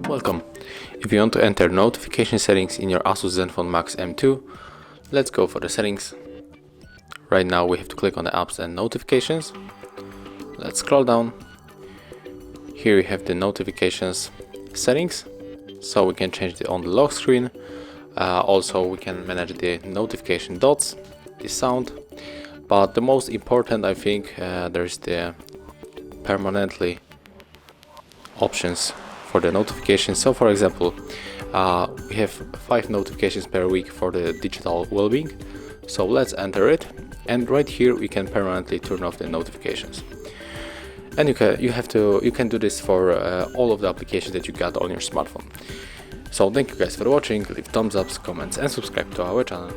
Welcome. If you want to enter notification settings in your ASUS Zenfone Max M2, let's go for the settings. Right now we have to click on the apps and notifications. Let's scroll down. Here we have the notifications settings, so we can change on the lock screen. Also we can manage the notification dots, the sound, but the most important, I think, there's the permanently options for the notifications. So for example, we have 5 notifications per week for the digital well-being, so let's enter it, and right here we can permanently turn off the notifications. And you can do this for all of the applications that you got on your smartphone. So thank you guys for watching. Leave thumbs ups, comments and subscribe to our channel.